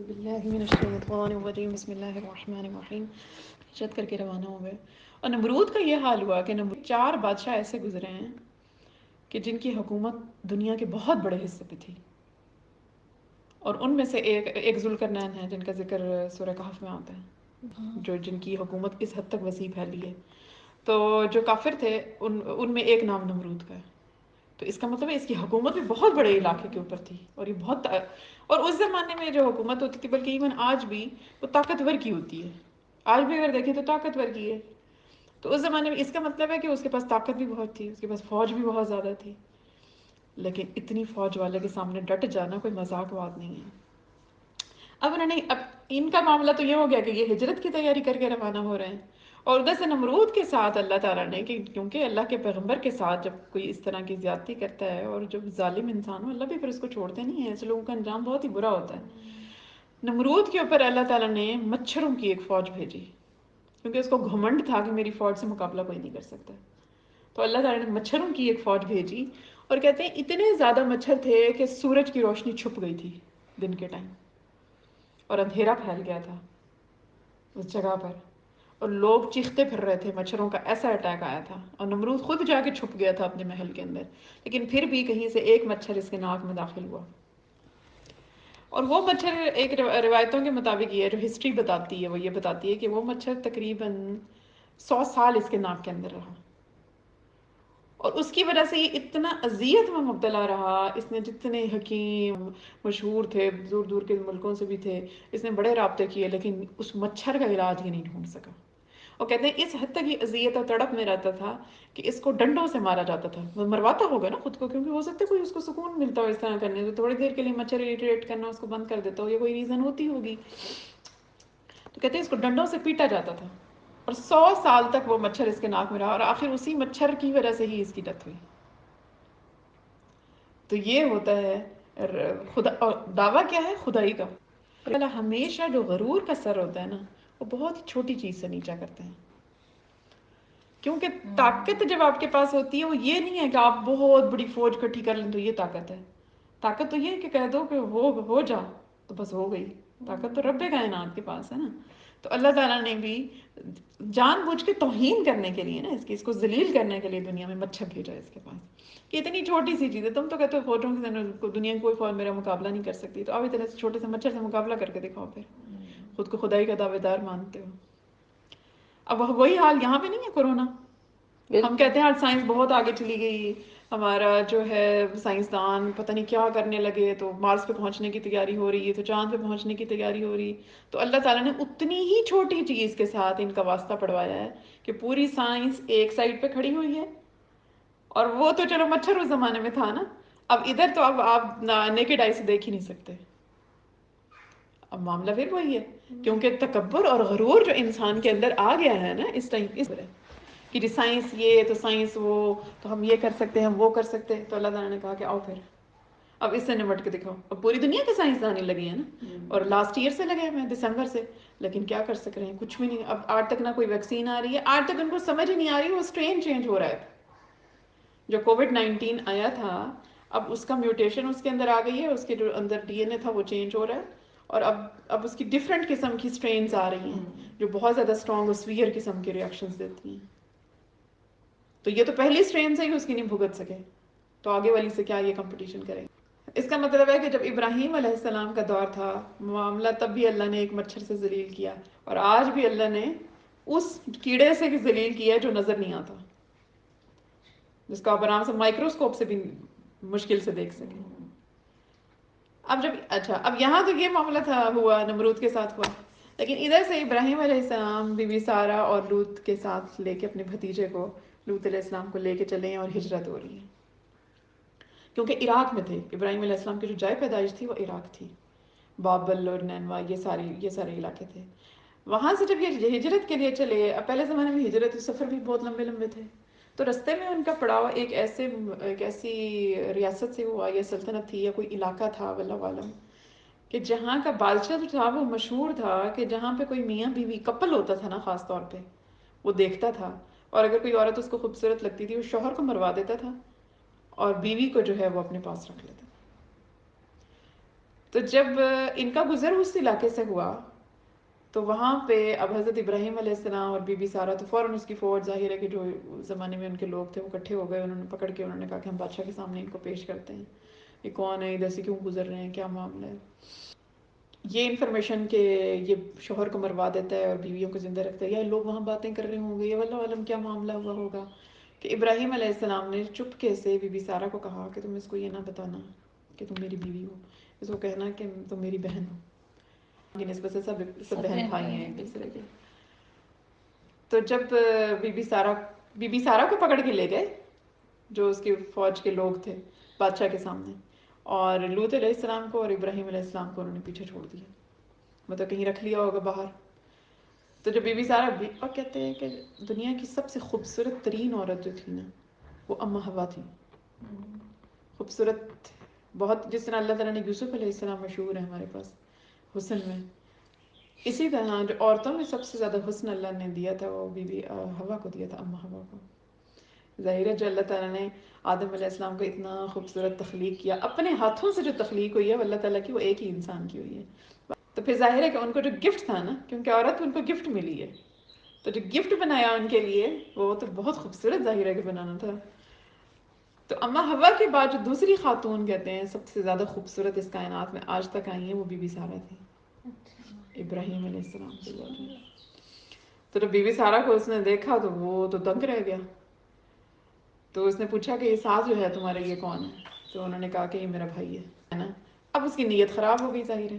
باللہ من الشیطان الرجیم بسم اللہ الرحمن الرحیم. ہجرت کر کے روانہ ہو گئے. اور نمرود کا یہ حال ہوا کہ نمرود 4 بادشاہ ایسے گزرے ہیں کہ جن کی حکومت دنیا کے بہت بڑے حصے پہ تھی، اور ان میں سے ایک ذوالقرنین ہے جن کا ذکر سورہ کہف میں آتا ہے، جن کی حکومت اس حد تک وسیع پھیلی ہے. تو جو کافر تھے ان میں ایک نام نمرود کا ہے. تو اس کا مطلب ہے اس کی حکومت بھی بہت بڑے علاقے کے اوپر تھی، اور یہ بہت اور اس زمانے میں جو حکومت ہوتی تھی، بلکہ ایون آج بھی وہ طاقتور کی ہوتی ہے. آج بھی اگر دیکھیں تو طاقتور کی ہے. تو اس زمانے میں اس کا مطلب ہے کہ اس کے پاس طاقت بھی بہت تھی، اس کے پاس فوج بھی بہت زیادہ تھی. لیکن اتنی فوج والے کے سامنے ڈٹ جانا کوئی مذاق بات نہیں ہے. اب ان کا معاملہ تو یہ ہو گیا کہ یہ ہجرت کی تیاری کر کے روانہ ہو رہے ہیں، اور ادھر سے نمرود کے ساتھ اللہ تعالیٰ نے، کہ کیونکہ اللہ کے پیغمبر کے ساتھ جب کوئی اس طرح کی زیادتی کرتا ہے اور جب ظالم انسان ہو، اللہ بھی پھر اس کو چھوڑتے نہیں ہیں. ایسے لوگوں کا انجام بہت ہی برا ہوتا ہے. نمرود کے اوپر اللہ تعالیٰ نے مچھروں کی ایک فوج بھیجی، کیونکہ اس کو گھمنڈ تھا کہ میری فوج سے مقابلہ کوئی نہیں کر سکتا. تو اللہ تعالیٰ نے مچھروں کی ایک فوج بھیجی، اور کہتے ہیں اتنے زیادہ مچھر تھے کہ سورج کی روشنی چھپ گئی تھی دن کے ٹائم، اور اندھیرا پھیل گیا تھا اس جگہ پر، اور لوگ چیختے پھر رہے تھے. مچھروں کا ایسا اٹیک آیا تھا، اور نمرود خود جا کے چھپ گیا تھا اپنے محل کے اندر، لیکن پھر بھی کہیں سے ایک مچھر اس کے ناک میں داخل ہوا. اور وہ مچھر ایک روایتوں کے مطابق، یہ جو ہسٹری بتاتی ہے وہ یہ بتاتی ہے کہ وہ مچھر تقریباً 100 سال اس کے ناک کے اندر رہا، اور اس کی وجہ سے یہ اتنا اذیت میں مبتلا رہا. اس نے جتنے حکیم مشہور تھے، دور دور کے ملکوں سے بھی تھے، اس نے بڑے رابطے کیے، لیکن اس مچھر کا علاج ہی نہیں ڈھونڈ سکا. اور کہتے ہیں اس حد تک یہ اذیت اور تڑپ میں رہتا تھا کہ اس کو ڈنڈوں سے مارا جاتا تھا. وہ مرواتا ہوگا نا خود کو، کیونکہ ہو سکتا ہے کوئی اس کو سکون ملتا ہو اس طرح کرنے سے، تھوڑی دیر کے لیے مچھر اریٹیٹ کرنا اس کو بند کر دیتا ہو، یا کوئی ریزن ہوتی ہوگی. تو کہتے ہیں اس کو ڈنڈوں سے پیٹا جاتا تھا، اور 100 سال تک وہ مچھر اس کے ناک میں رہا، اور آخر اسی مچھر کی وجہ سے ہی اس کی ڈیتھ ہوئی. تو یہ ہوتا ہے خدا. اور دعویٰ کیا ہے؟ خدائی کا. اللہ ہمیشہ جو غرور کا سر ہوتا ہے نا، وہ بہت ہی چھوٹی چیز سے نیچا کرتے ہیں. کیونکہ طاقت جب آپ کے پاس ہوتی ہے، وہ یہ نہیں ہے کہ آپ بہت بڑی فوج اکٹھی کر لیں تو یہ طاقت ہے. طاقت تو یہ ہے کہ کہہ دو کہ ہو جا تو بس ہو گئی. طاقت تو رب کائنات کے پاس ہے نا. تو اللہ تعالیٰ نے بھی جان بوجھ کے توہین کرنے کے لیے نا، اس کو ذلیل کرنے کے لیے دنیا میں مچھر بھیجا اس کے پاس، کہ اتنی چھوٹی سی چیز ہے. تم تو کہتے ہو فوجوں کی دنیا کی کوئی فوج میرا مقابلہ نہیں کر سکتی، تو اب اتنے سے چھوٹے سے مچھر سے مقابلہ کر کے دکھاؤ. پھر خود کو خدائی کا دعوے دار مانتے ہو. اب وہی حال یہاں پہ نہیں ہے کورونا. ہم کہتے ہیں آج سائنس بہت آگے چلی گئی، ہمارا جو ہے سائنسدان پتہ نہیں کیا کرنے لگے، تو مارس پہ پہنچنے کی تیاری ہو رہی ہے، تو چاند پہ پہنچنے کی تیاری ہو رہی. تو اللہ تعالیٰ نے اتنی ہی چھوٹی چیز کے ساتھ ان کا واسطہ پڑوایا ہے کہ پوری سائنس ایک سائڈ پہ کھڑی ہوئی ہے. اور وہ تو چلو مچھر اس زمانے میں تھا نا، اب ادھر تو اب آپ نیکڈ آئی سے دیکھ ہی نہیں سکتے. اب معاملہ پھر وہی ہے، کیونکہ تکبر اور غرور جو انسان کے اندر آ گیا ہے نا اس ٹائم، اس طرح کہ سائنس یہ تو سائنس وہ، تو ہم یہ کر سکتے ہیں، ہم وہ کر سکتے ہیں. تو اللہ تعالیٰ نے کہا کہ آؤ پھر اب اس سے نمٹ کے دکھاؤ. اب پوری دنیا کے سائنسدان لگے ہیں نا، اور لاسٹ ایئر سے لگے ہیں، دسمبر سے. لیکن کیا کر سک رہے ہیں؟ کچھ بھی نہیں. اب آج تک نہ کوئی ویکسین آ رہی ہے، آج تک ان کو سمجھ ہی نہیں آ رہی وہ اسٹرین چینج ہو رہا ہے. جو کووڈ-19 آیا تھا، اب اس کا میوٹیشن اس کے اندر آ گئی ہے، اس کے جو اندر ڈی این اے تھا وہ چینج ہو رہا ہے، اور اب اس کی ڈفرینٹ قسم کی اسٹرینز آ رہی ہیں جو بہت زیادہ اسٹرانگ اور سویئر قسم کے ریئیکشنز دیتی ہیں. تو یہ تو پہلی اسٹرین سے ہی اس کی نہیں بھگت سکے، تو آگے والی سے کیا یہ کمپٹیشن کریں گے؟ اس کا مطلب ہے کہ جب ابراہیم علیہ السلام کا دور تھا معاملہ، تب بھی اللہ نے ایک مچھر سے ذلیل کیا، اور آج بھی اللہ نے اس کیڑے سے ذلیل کیا جو نظر نہیں آتا، جس کو آپ آرام سے مائکروسکوپ سے بھی مشکل سے دیکھ سکیں. اب یہاں تو یہ معاملہ ہوا نمرود کے ساتھ ہوا، لیکن ادھر سے ابراہیم علیہ السلام بی بی سارہ اور لوط کے ساتھ لے کے اپنے بھتیجے کو، لوط علیہ السلام کو لے کے چلے ہیں، اور ہجرت ہو رہی ہے. کیونکہ عراق میں تھے ابراہیم علیہ السلام کی جو جائے پیدائش تھی وہ عراق تھی، بابل اور نینوا یہ سارے علاقے تھے. وہاں سے جب یہ ہجرت کے لیے چلے، پہلے زمانے میں ہجرت سفر بھی بہت لمبے لمبے تھے، تو رستے میں ان کا پڑاؤ ایک ایسی ریاست سے ہوا، یا سلطنت تھی، یا کوئی علاقہ تھا واللہ عالم، کہ جہاں کا بادشاہ جو تھا وہ مشہور تھا کہ جہاں پہ کوئی میاں بیوی کپل ہوتا تھا نا، خاص طور پہ وہ دیکھتا تھا، اور اگر کوئی عورت اس کو خوبصورت لگتی تھی وہ شوہر کو مروا دیتا تھا، اور بیوی کو جو ہے وہ اپنے پاس رکھ لیتا. تو جب ان کا گزر اس علاقے سے ہوا تو وہاں پہ اب حضرت ابراہیم علیہ السلام اور بی بی سارہ تو فوراً اس کی فوج، ظاہر ہے کہ جو زمانے میں ان کے لوگ تھے وہ اکٹھے ہو گئے، انہوں نے پکڑ کے انہوں نے کہا کہ ہم بادشاہ کے سامنے ان کو پیش کرتے ہیں، یہ کون ہے، ادھر سے کیوں گزر رہے ہیں، کیا معاملہ ہے. یہ انفارمیشن کہ یہ شوہر کو مروا دیتا ہے اور بیویوں کو زندہ رکھتا ہے، یا لوگ وہاں باتیں کر رہے ہوں گے، یا واللہ عالم کیا معاملہ ہوا ہوگا کہ ابراہیم علیہ السلام نے چپکے سے بی بی سارہ کو کہا کہ تم اس کو یہ نہ بتانا کہ تم میری بیوی ہو، اس کو کہنا کہ تم میری بہن ہو. کی نسبت سے سب بہن بھائی ہیں ایک دوسرے کے. تو جب بی بی سارہ کو پکڑ کے لے گئے جو اس کی فوج کے لوگ تھے بادشاہ کے سامنے، اور لوط علیہ السلام کو اور ابراہیم علیہ السلام کو انہوں نے پیچھے چھوڑ دیا، مطلب کہیں رکھ لیا ہوگا باہر. تو جو بی بی سارہ اور کہتے ہیں کہ دنیا کی سب سے خوبصورت ترین عورت جو تھی نا وہ اما حوا تھی. خوبصورت بہت، جس طرح اللہ تعالیٰ نے یوسف علیہ السلام مشہور ہے ہمارے پاس حسن میں، اسی طرح جو عورتوں میں سب سے زیادہ حسن اللہ نے دیا تھا وہ بی بی حوا کو دیا تھا، اما حوا کو. ظاہر ہے جو اللہ تعالیٰ نے آدم علیہ السلام کو اتنا خوبصورت تخلیق کیا، اپنے ہاتھوں سے جو تخلیق ہوئی ہے وہ اللہ تعالیٰ کی، وہ ایک ہی انسان کی ہوئی ہے. تو پھر ظاہر ہے کہ ان کو جو گفٹ تھا نا، کیونکہ عورت ان کو گفٹ ملی ہے، تو جو گفٹ بنایا ان کے لیے وہ تو بہت خوبصورت ظاہر ہے کہ بنانا تھا. تو اما حوا کے بعد جو دوسری خاتون کہتے ہیں سب سے زیادہ خوبصورت اس کائنات میں آج تک آئی ہیں وہ بی بی سارہ تھی، ابراہیم علیہ السلام سے بات ہے. تو جب بی بی سارہ کو اس نے دیکھا تو وہ تو دنگ رہ گیا. تو اس نے پوچھا کہ یہ ساس جو ہے تمہارے یہ کون ہے؟ تو انہوں نے کہا کہ یہ میرا بھائی ہے نا. اب اس کی نیت خراب ہو گئی ظاہر ہے.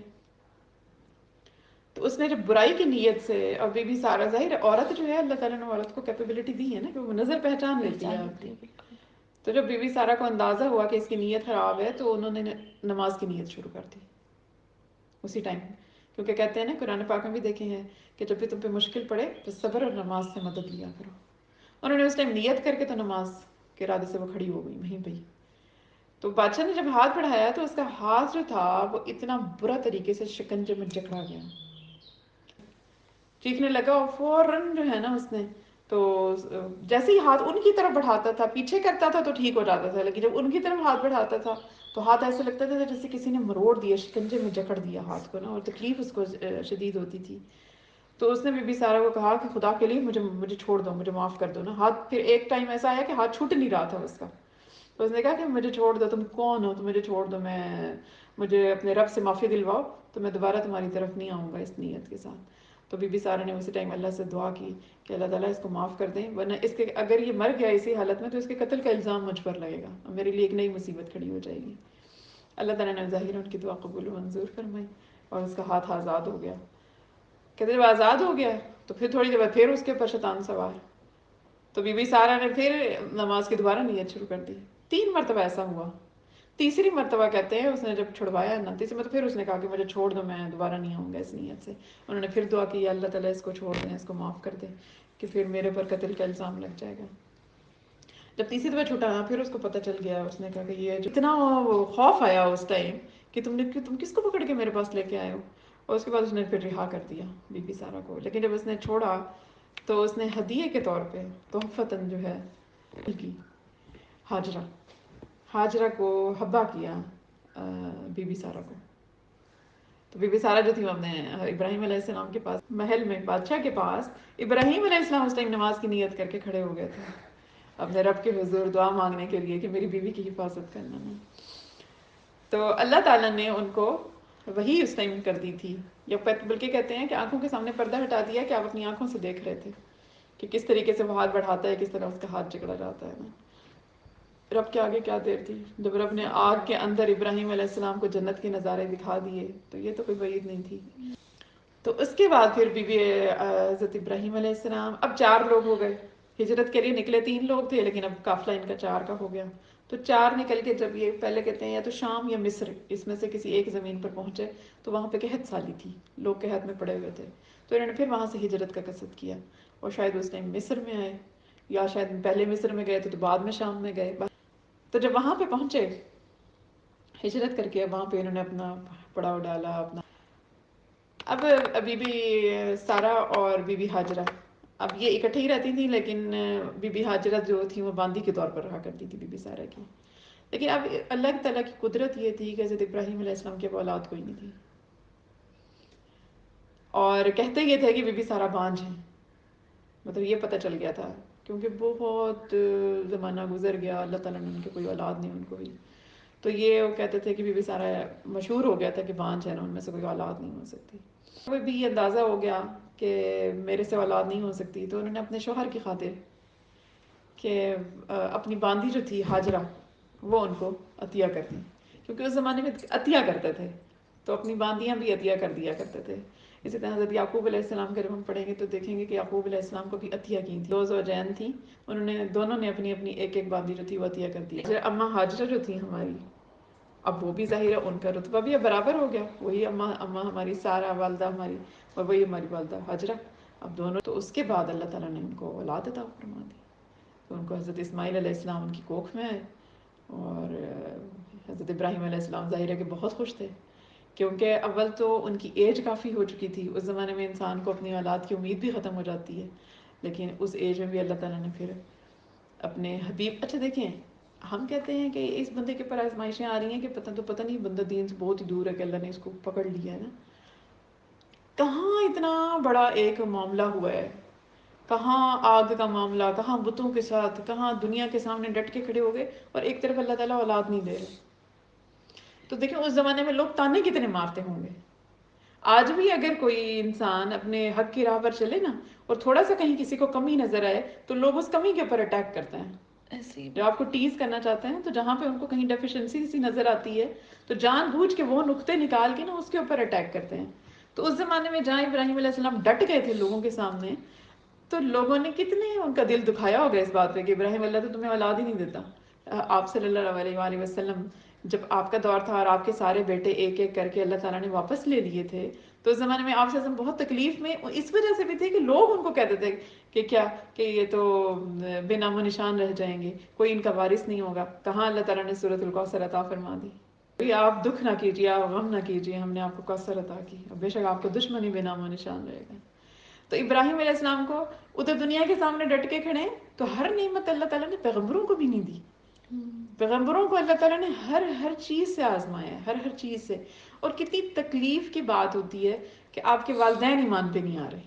تو اس نے جب برائی کی نیت سے، اور بی بی سارہ ظاہر ہے عورت جو ہے اللہ تعالیٰ نے عورت کو کیپیبلٹی دی ہے نا کہ وہ نظر پہچان لیتی ہے آپ کی. تو جب بی بی سارہ کو اندازہ ہوا کہ اس کی نیت خراب ہے تو انہوں نے نماز کی نیت شروع کر دی اسی ٹائم. کیونکہ کہتے ہیں نا قرآن پاک میں بھی دیکھے ہیں کہ جب بھی تم پہ مشکل پڑے تو صبر اور نماز سے مدد لیا کرو. انہوں نے اس ٹائم نیت کر کے تو نماز کے ارادے سے وہ کھڑی ہو گئی وہیں پہ. تو بادشاہ نے جب ہاتھ بڑھایا تو اس کا ہاتھ جو تھا وہ اتنا برا طریقے سے شکنجے میں جکڑا گیا، چیخنے لگا، اور فوراً جو ہے نا اس نے تو جیسے ہی ہاتھ ان کی طرف بڑھاتا تھا، پیچھے کرتا تھا تو ٹھیک ہو جاتا تھا، لیکن جب ان کی طرف ہاتھ بڑھاتا تھا تو ہاتھ ایسے لگتا تھا جیسے کسی نے مروڑ دیا، شکنجے میں جکڑ دیا ہاتھ کو نا، اور تکلیف اس کو شدید ہوتی تھی. تو اس نے بی بی سارہ کو کہا کہ خدا کے لیے مجھے چھوڑ دو، مجھے معاف کر دو نا. ہاتھ پھر ایک ٹائم ایسا آیا کہ ہاتھ چھوٹ نہیں رہا تھا اس کا. تو اس نے کہا کہ مجھے چھوڑ دو، تم کون ہو، تو مجھے چھوڑ دو، مجھے اپنے رب سے معافی دلواؤ تو میں دوبارہ تمہاری طرف نہیں آؤں گا اس نیت کے ساتھ. تو بی بی سارہ نے اسی ٹائم اللہ سے دعا کی کہ اللہ تعالیٰ اس کو معاف کر دیں، ورنہ اس کے اگر یہ مر گیا اسی حالت میں تو اس کے قتل کا الزام مجھ پر لگے گا اور میرے لیے ایک نئی مصیبت کھڑی ہو جائے گی. اللہ تعالیٰ نے ظاہر ان کی دعا قبول و منظور فرمائی اور اس کا ہاتھ آزاد ہو گیا. کہتے جب آزاد ہو گیا تو پھر تھوڑی دیر بعد پھر اس کے اوپر شیطان سوار. تو بی بی سارہ نے پھر نماز کی دوبارہ نیت شروع کر دی. 3 مرتبہ ایسا ہوا. تیسری مرتبہ کہتے ہیں اس نے جب چھڑوایا نا، تیسری مرتبہ پھر اس نے کہا کہ مجھے چھوڑ دو، میں دوبارہ نہیں آؤں گا اس نیت سے. انہوں نے پھر دعا کی اللہ تعالیٰ اس کو چھوڑ دیں، اس کو معاف کر دیں کہ پھر میرے پر قتل کا الزام لگ جائے گا. جب تیسری دفعہ چھوٹا پھر اس کو پتہ چل گیا، اس نے کہا کہ یہ اتنا خوف آیا اس ٹائم کہ تم کس کو پکڑ کے میرے پاس لے کے آئے ہو. اور اس کے بعد اس نے پھر رہا کر دیا بی بی سارہ کو. لیکن جب اس نے چھوڑا تو اس نے ہدیے کے طور پہ تحفتاً جو ہے کی ہاجرہ کو حبا کیا بی بی سارہ کو. تو بی بی سارہ جو تھی وہ اپنے ابراہیم علیہ السلام کے پاس محل میں بادشاہ کے پاس، ابراہیم علیہ السلام اس ٹائم نماز کی نیت کر کے کھڑے ہو گئے تھے اپنے رب کے حضور دعا مانگنے کے لیے کہ میری بیوی کی حفاظت کرنا نا. تو اللہ تعالیٰ نے ان کو وہی اس ٹائم کر دی تھی، یا بلکہ کہتے ہیں کہ آنکھوں کے سامنے پردہ ہٹا دیا کہ آپ اپنی آنکھوں سے دیکھ رہے تھے کہ کس طریقے سے وہ ہاتھ بڑھاتا ہے، کس طرح اس کا ہاتھ جکڑا جاتا ہے نا. رب کے آگے کیا دیر تھی، جب رب نے آگ کے اندر ابراہیم علیہ السلام کو جنت کے نظارے دکھا دیے تو یہ تو کوئی بعید نہیں تھی. تو اس کے بعد پھر بی بی حضرت ابراہیم علیہ السلام، اب 4 لوگ ہو گئے ہجرت کے لیے نکلے. 3 لوگ تھے لیکن اب قافلہ ان کا 4 کا ہو گیا. تو 4 نکل کے جب یہ پہلے کہتے ہیں یا تو شام یا مصر، اس میں سے کسی ایک زمین پر پہنچے تو وہاں پہ قحط سالی تھی، لوگ قحط میں پڑے ہوئے تھے. تو انہوں نے پھر وہاں سے ہجرت کا قصد کیا اور شاید اس ٹائم مصر میں آئے، یا شاید پہلے مصر میں گئے تو بعد میں شام میں گئے. تو جب وہاں پہ پہنچے ہجرت کر کے، وہاں پہ انہوں نے اپنا پڑاؤ ڈالا اپنا. اب بی بی سارہ اور بی بی ہاجرہ اب یہ اکٹھے ہی رہتی تھیں، لیکن بی بی ہاجرہ جو تھی وہ باندی کے طور پر رہا کرتی تھی بی بی سارہ کی. لیکن اب اللہ تعالیٰ کی قدرت یہ تھی کہ حضرت ابراہیم علیہ السلام کی اولاد کوئی نہیں تھی، اور کہتے یہ تھے کہ بی بی سارا بانجھ ہیں، مطلب یہ پتہ چل گیا تھا کیونکہ بہت زمانہ گزر گیا، اللہ تعالیٰ نے ان کے کوئی اولاد نہیں ان کو بھی، تو یہ وہ کہتے تھے کہ بی بی سارا مشہور ہو گیا تھا کہ بانجھ ہے نا، ان میں سے کوئی اولاد نہیں ہو سکتی۔ وہ بھی یہ اندازہ ہو گیا کہ میرے سے اولاد نہیں ہو سکتی، تو انہوں نے اپنے شوہر کی خاطر کہ اپنی باندھی جو تھی ہاجرہ وہ ان کو عطیہ کر دی، کیونکہ اس زمانے میں عطیہ کرتے تھے تو اپنی باندیاں بھی عطیہ کر دیا کرتے تھے۔ اسی طرح حضرت یعقوب علیہ السلام کے جب ہم پڑھیں گے تو دیکھیں گے کہ یعقوب علیہ السلام کو بھی عطیہ کی تھی، دو زوجین تھیں، انہوں نے دونوں نے اپنی اپنی ایک ایک باندھی جو تھی وہ عطیہ کر دی۔ اماں ہاجرہ جو تھی ہماری، اب وہ بھی ظاہر ہے ان کا رتبہ بھی اب برابر ہو گیا، وہی اماں ہماری سارہ والدہ ہماری، اور وہی ہماری والدہ ہاجرہ، اب دونوں، تو اس کے بعد اللہ تعالیٰ نے ان کو اولاد عطا فرما دی، تو ان کو حضرت اسماعیل علیہ السلام ان کی کوکھ میں آئے، اور حضرت ابراہیم علیہ السلام ظاہر ہے کہ بہت خوش تھے، کیونکہ اول تو ان کی ایج کافی ہو چکی تھی، اس زمانے میں انسان کو اپنی اولاد کی امید بھی ختم ہو جاتی ہے، لیکن اس ایج میں بھی اللہ تعالیٰ نے پھر اپنے حبیب، اچھا دیکھیں ہم کہتے ہیں کہ اس بندے کے پر آزمائشیں آ رہی ہیں کہ پتہ نہیں بندہ دین سے بہت ہی دور ہے کہ اللہ نے اس کو پکڑ لیا ہے نا، کہاں اتنا بڑا ایک معاملہ ہوا ہے، کہاں آگ کا معاملہ، کہاں بتوں کے ساتھ، کہاں دنیا کے سامنے ڈٹ کے کھڑے ہو گئے، اور ایک طرف اللہ تعالیٰ اولاد نہیں دے رہے، تو دیکھیں اس زمانے میں لوگ تانے کتنے مارتے ہوں گے۔ آج بھی اگر کوئی انسان اپنے حق کی راہ پر چلے نا، اور تھوڑا سا کہیں کسی کو کمی نظر آئے تو لوگ اس کمی کے اوپر اٹیک کرتے ہیں، جب آپ کو ٹیز کرنا چاہتے ہیں تو جہاں پہ ان کو کہیں ڈیفیشنسی سی نظر آتی ہے تو جان بوجھ کے وہ نقطے نکال کے نا اس کے اوپر اٹیک کرتے ہیں، تو اس زمانے میں جہاں ابراہیم علیہ السلام ڈٹ گئے تھے لوگوں کے سامنے، تو لوگوں نے کتنے ان کا دل دکھایا ہوگا اس بات پہ کہ ابراہیم اللہ تو تمہیں اولاد ہی نہیں دیتا۔ آپ صلی اللہ علیہ وآلہ وسلم جب آپ کا دور تھا اور آپ کے سارے بیٹے ایک ایک کر کے اللہ تعالیٰ نے واپس لے لیے تھے، تو اس زمانے میں آپ صلی اللہ علیہ وسلم بہت تکلیف میں اس وجہ سے بھی تھے کہ لوگ ان کو کہتے تھے کہ کیا کہ یہ تو بے نام و نشان رہ جائیں گے، کوئی ان کا وارث نہیں ہوگا، کہاں اللہ تعالیٰ نے سورۃ الکوثر عطا فرما دی، آپ دکھ نہ کیجیے، آپ غم نہ کیجیے، ہم نے آپ کو کوثر عطا کی، بے شک آپ کو دشمنی بے نام و نشان رہے گا۔ تو ابراہیم علیہ السلام کو ادھر دنیا کے سامنے ڈٹ کے کھڑے، تو ہر نعمت اللہ تعالیٰ نے پیغمبروں کو بھی نہیں دی، پیغمبروں کو اللہ تعالیٰ نے ہر چیز سے آزمایا ہے، ہر چیز سے، اور کتنی تکلیف کی بات ہوتی ہے کہ آپ کے والدین ایمان پہ نہیں آ رہے،